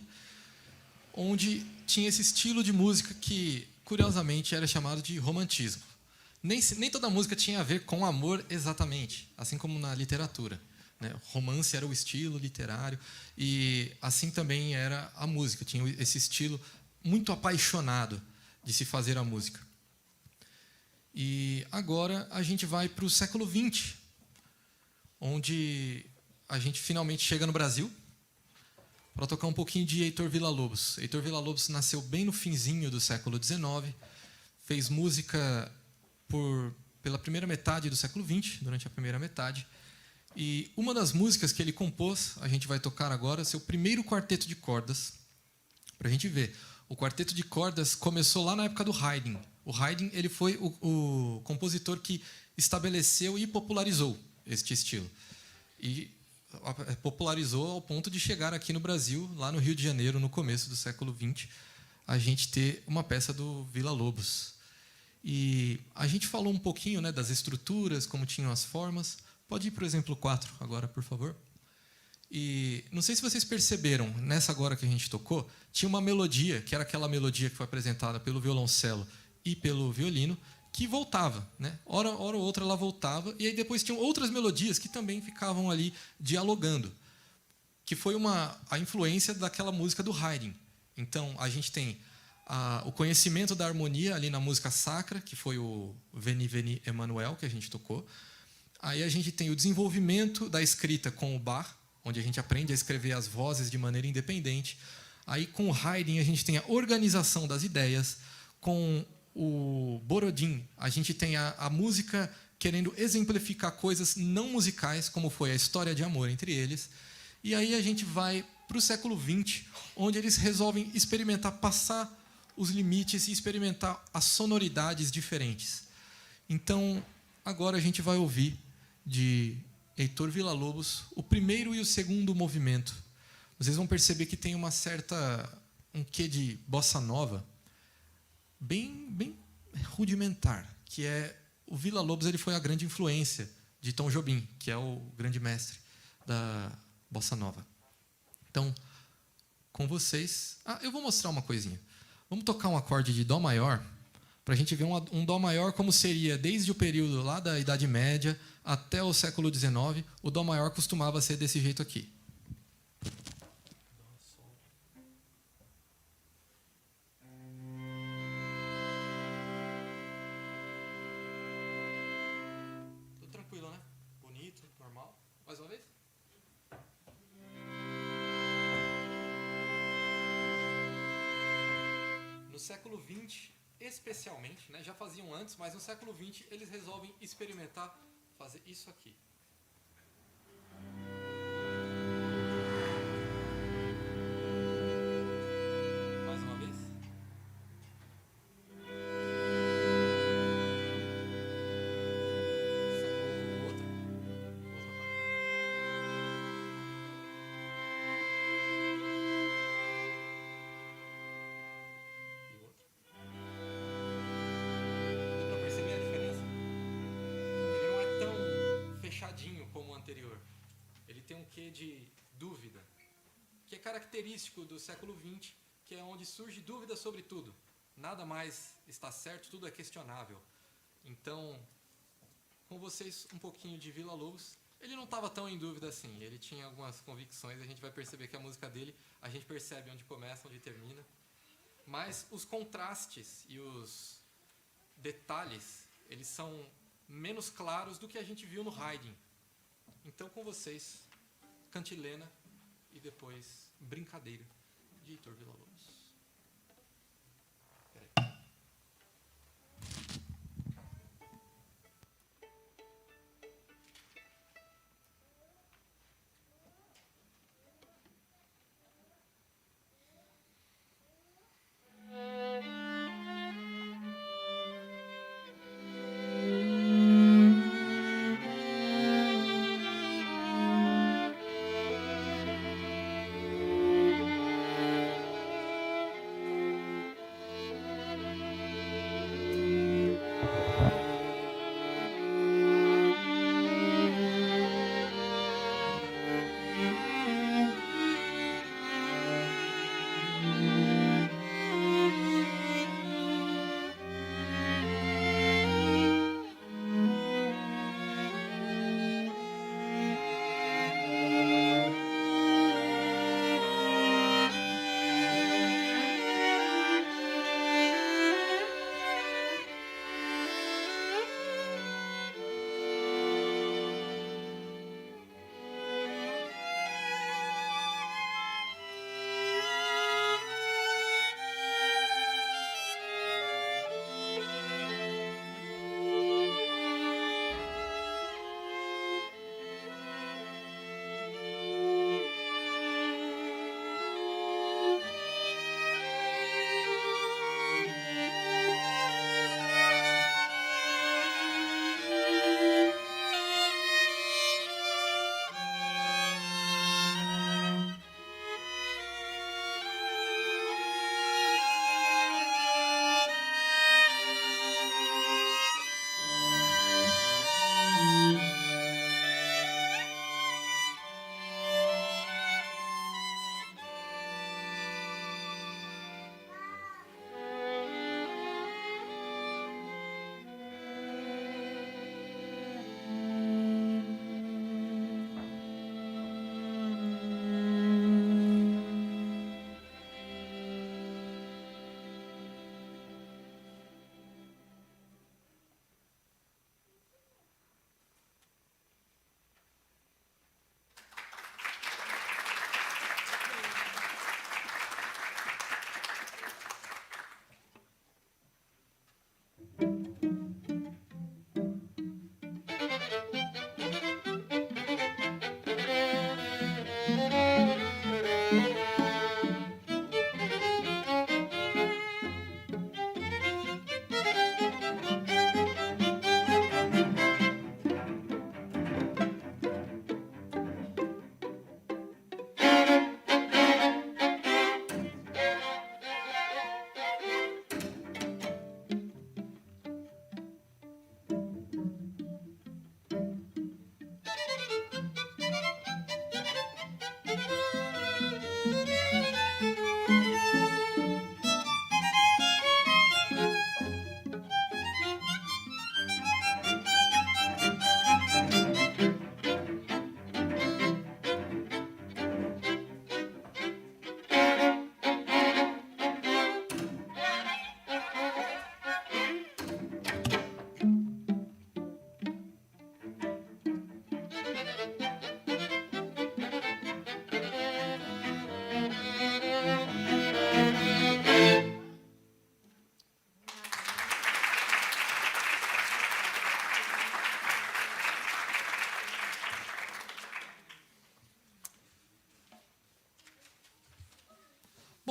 onde tinha esse estilo de música que, curiosamente, era chamado de romantismo. Nem toda música tinha a ver com amor exatamente, assim como na literatura, né? Romance era o estilo literário e assim também era a música. Tinha esse estilo muito apaixonado de se fazer a música. E agora a gente vai para o século XX, onde a gente finalmente chega no Brasil para tocar um pouquinho de Heitor Villa-Lobos. Heitor Villa-Lobos nasceu bem no finzinho do século XIX, fez música pela primeira metade do século XX, durante a primeira metade. E uma das músicas que ele compôs, a gente vai tocar agora, seu primeiro quarteto de cordas, para a gente ver. O quarteto de cordas começou lá na época do Haydn. O Haydn ele foi o compositor que estabeleceu e popularizou este estilo. E popularizou ao ponto de chegar aqui no Brasil, lá no Rio de Janeiro, no começo do século XX, a gente ter uma peça do Villa-Lobos. E a gente falou um pouquinho, né, das estruturas, como tinham as formas. Pode ir para o exemplo 4 agora, por favor. E não sei se vocês perceberam, nessa agora que a gente tocou, tinha uma melodia, que era aquela melodia que foi apresentada pelo violoncelo e pelo violino, que voltava, né? Hora ou outra ela voltava, e aí depois tinham outras melodias que também ficavam ali dialogando, que foi a influência daquela música do Haydn. Então, a gente tem o conhecimento da harmonia ali na música sacra, que foi o Veni Veni Emmanuel, que a gente tocou. Aí a gente tem o desenvolvimento da escrita com o Bach, onde a gente aprende a escrever as vozes de maneira independente. Aí, com o Haydn, a gente tem a organização das ideias. Com o Borodin, a gente tem a música querendo exemplificar coisas não musicais, como foi a história de amor entre eles. E aí a gente vai para o século XX, onde eles resolvem experimentar, passar os limites e experimentar as sonoridades diferentes. Então, agora a gente vai ouvir de Heitor Villa-Lobos o primeiro e o segundo movimento. Vocês vão perceber que tem um quê de bossa nova, bem rudimentar, que é o Villa-Lobos. Ele foi a grande influência de Tom Jobim, que é o grande mestre da bossa nova. Então, com vocês, eu vou mostrar uma coisinha. Vamos tocar um acorde de dó maior, para a gente ver um dó maior como seria desde o período lá da Idade Média até o século XIX. O dó maior costumava ser desse jeito aqui. Tudo tranquilo, né? Bonito, normal. Mais uma vez? No século XX, especialmente, né, já faziam antes, mas no século XX eles resolvem experimentar fazer isso aqui. Mais uma vez. Outra. Deu para perceber a diferença? Ele não é tão fechadinho como o anterior. Ele tem um quê de dúvida, que é característico do século XX, que é onde surge dúvida sobre tudo. Nada mais está certo, tudo é questionável. Então, com vocês, um pouquinho de Villa-Lobos. Ele não estava tão em dúvida assim, ele tinha algumas convicções, a gente vai perceber que a música dele, a gente percebe onde começa, onde termina. Mas os contrastes e os detalhes, eles são menos claros do que a gente viu no Haydn. Então, com vocês, Cantilena e depois Brincadeira, de Heitor Villa-Lobos.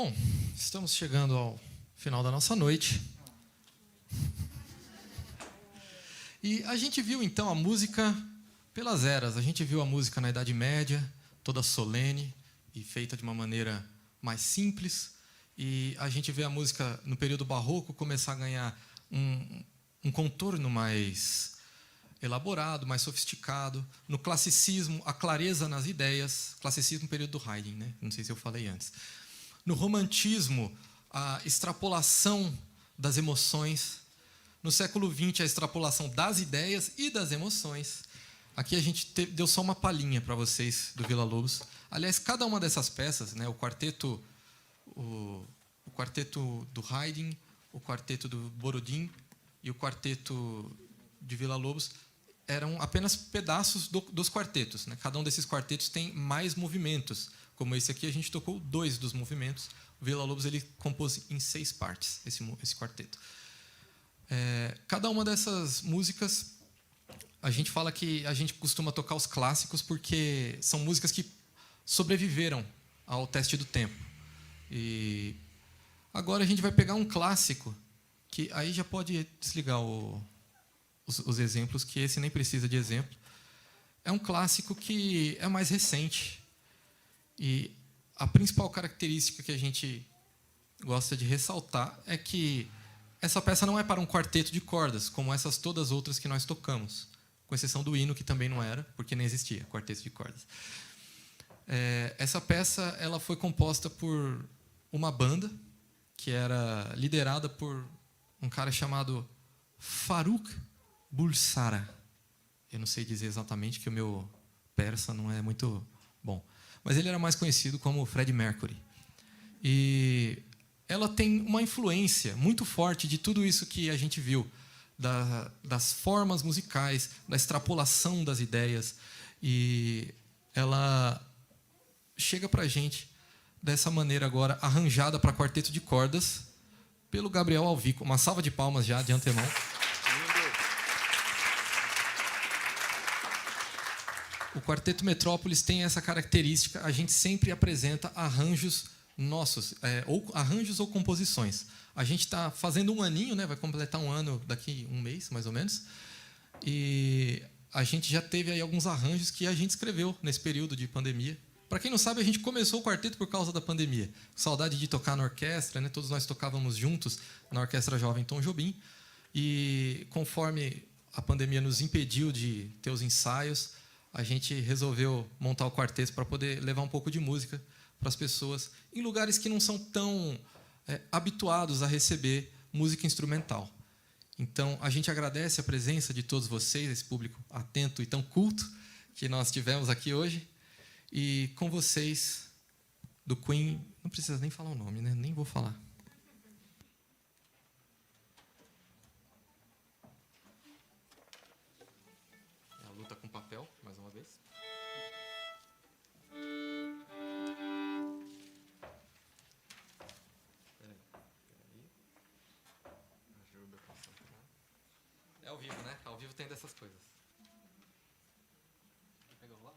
Bom, estamos chegando ao final da nossa noite. E a gente viu, então, a música pelas eras. A gente viu a música na Idade Média, toda solene e feita de uma maneira mais simples. E a gente vê a música no período barroco começar a ganhar um contorno mais elaborado, mais sofisticado. No classicismo, a clareza nas ideias. Classicismo, período do Haydn, né? Não sei se eu falei antes. No romantismo, a extrapolação das emoções. No século XX, a extrapolação das ideias e das emoções. Aqui a gente deu só uma palhinha para vocês do Villa-Lobos. Aliás, cada uma dessas peças, né, o quarteto do Haydn, o quarteto do Borodin e o quarteto de Villa-Lobos, eram apenas pedaços dos quartetos, né? Cada um desses quartetos tem mais movimentos. Como esse aqui, a gente tocou 2 dos movimentos. O Villa-Lobos ele compôs em 6 partes, esse quarteto. Cada uma dessas músicas, a gente fala que a gente costuma tocar os clássicos porque são músicas que sobreviveram ao teste do tempo. E agora a gente vai pegar um clássico, que aí já pode desligar os exemplos, que esse nem precisa de exemplo. É um clássico que é mais recente. E a principal característica que a gente gosta de ressaltar é que essa peça não é para um quarteto de cordas, como essas todas outras que nós tocamos, com exceção do hino, que também não era, porque nem existia quarteto de cordas. Essa peça ela foi composta por uma banda que era liderada por um cara chamado Faruk Bulsara. Eu não sei dizer exatamente, que o meu persa não é muito bom. Mas ele era mais conhecido como Freddie Mercury. E ela tem uma influência muito forte de tudo isso que a gente viu, das formas musicais, da extrapolação das ideias. E ela chega para a gente dessa maneira agora, arranjada para quarteto de cordas, pelo Gabriel Alvico. Uma salva de palmas já de antemão. O Quarteto Metrópolis tem essa característica, a gente sempre apresenta arranjos nossos, ou arranjos ou composições. A gente está fazendo um aninho, né? Vai completar um ano daqui um mês, mais ou menos, e a gente já teve aí alguns arranjos que a gente escreveu nesse período de pandemia. Para quem não sabe, a gente começou o quarteto por causa da pandemia. Saudade de tocar na orquestra, né? Todos nós tocávamos juntos na Orquestra Jovem Tom Jobim, e conforme a pandemia nos impediu de ter os ensaios, a gente resolveu montar o quarteto para poder levar um pouco de música para as pessoas em lugares que não são tão habituados a receber música instrumental. Então, a gente agradece a presença de todos vocês, esse público atento e tão culto que nós tivemos aqui hoje. E com vocês, do Queen, não precisa nem falar o nome, né? Nem vou falar. É a luta com papel, mais uma vez. Ajuda a concentrar. É ao vivo, né? Ao vivo tem dessas coisas. Pega o lá?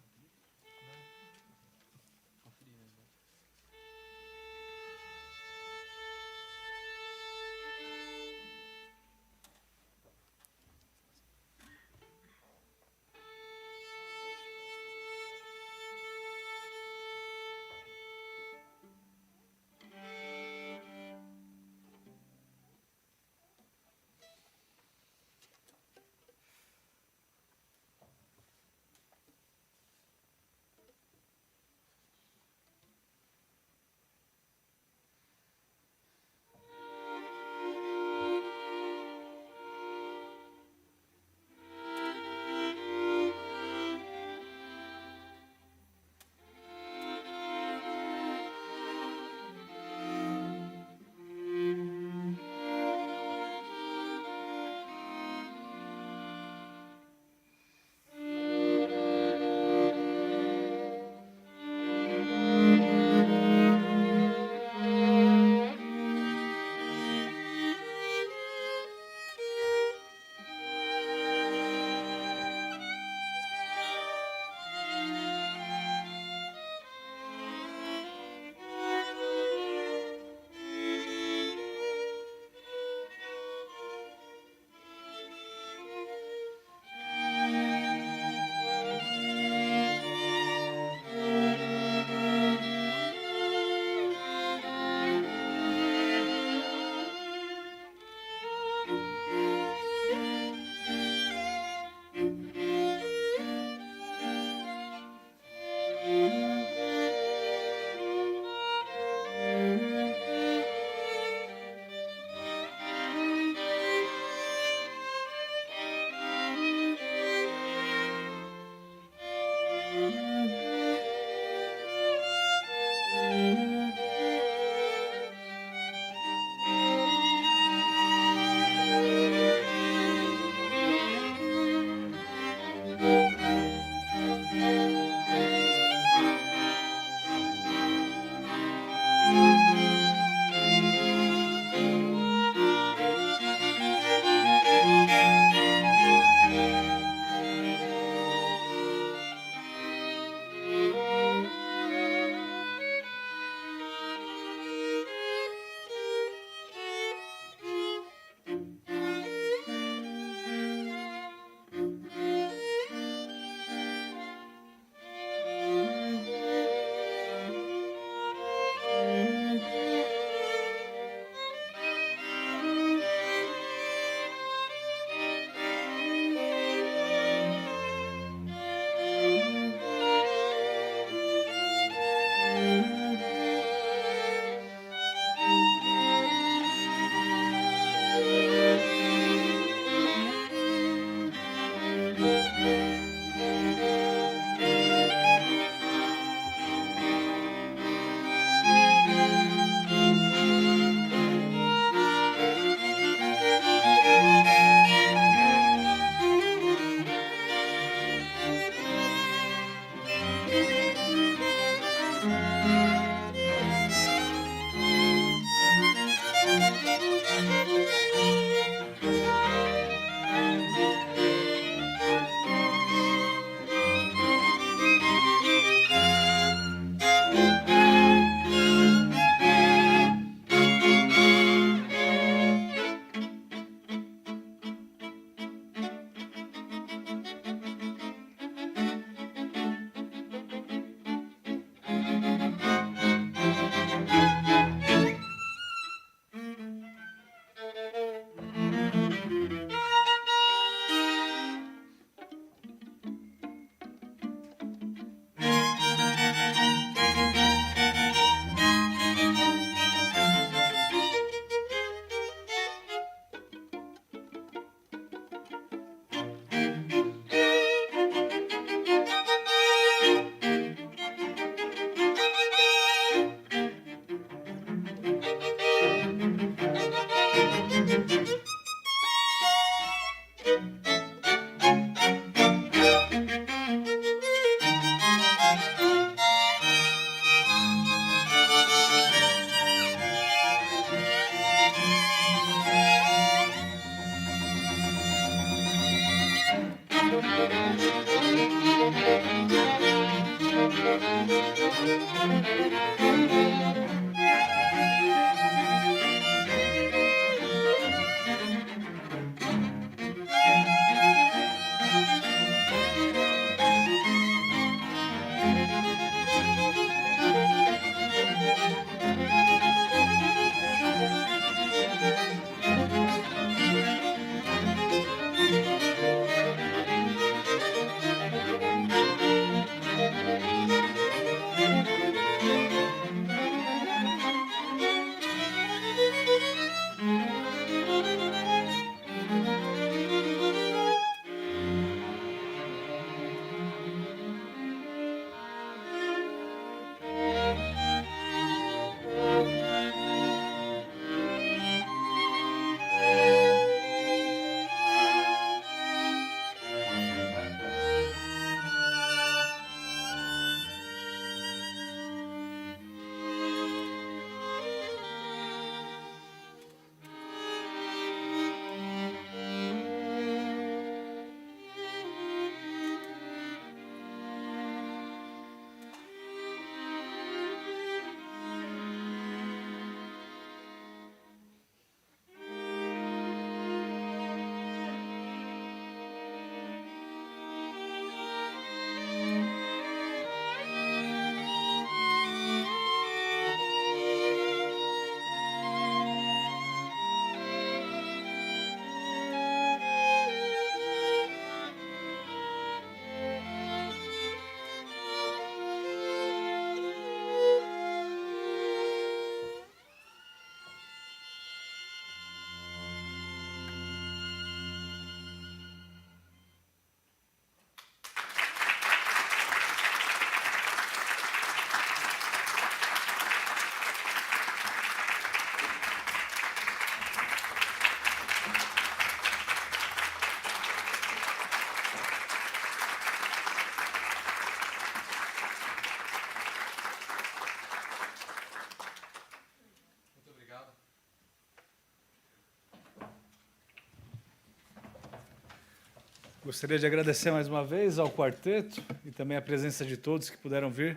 Gostaria de agradecer mais uma vez ao quarteto e também a presença de todos que puderam vir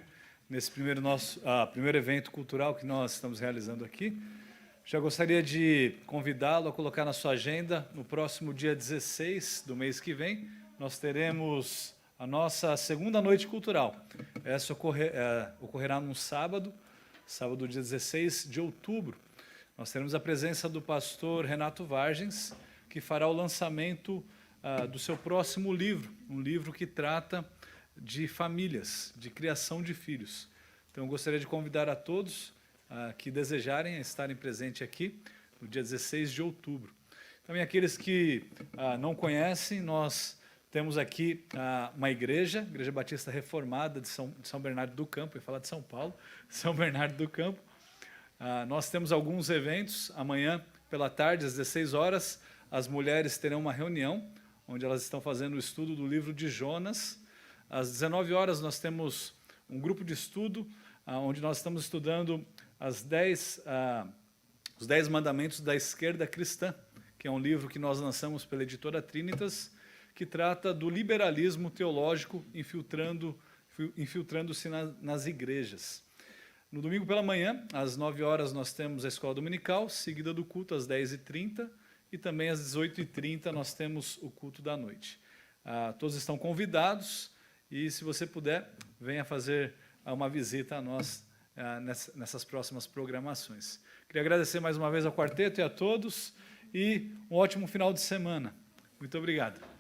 nesse primeiro evento cultural que nós estamos realizando aqui. Já gostaria de convidá-lo a colocar na sua agenda, no próximo dia 16 do mês que vem, nós teremos a nossa segunda noite cultural. Essa ocorrerá num sábado, dia 16 de outubro. Nós teremos a presença do pastor Renato Vargens, que fará o lançamento do seu próximo livro, um livro que trata de famílias, de criação de filhos. Então, eu gostaria de convidar a todos que desejarem estarem presentes aqui no dia 16 de outubro. Também aqueles que não conhecem, nós temos aqui uma igreja Batista Reformada de São Bernardo do Campo, eu ia falar de São Paulo, São Bernardo do Campo. Nós temos alguns eventos, amanhã pela tarde, às 16 horas, as mulheres terão uma reunião, onde elas estão fazendo o estudo do livro de Jonas. Às 19 horas nós temos um grupo de estudo, onde nós estamos estudando os 10 mandamentos da esquerda cristã, que é um livro que nós lançamos pela editora Trinitas, que trata do liberalismo teológico infiltrando-se nas igrejas. No domingo pela manhã, às 9 horas, nós temos a escola dominical, seguida do culto às 10h30, e também às 18h30 nós temos o culto da noite. Todos estão convidados e, se você puder, venha fazer uma visita a nós nessas próximas programações. Queria agradecer mais uma vez ao quarteto e a todos e um ótimo final de semana. Muito obrigado.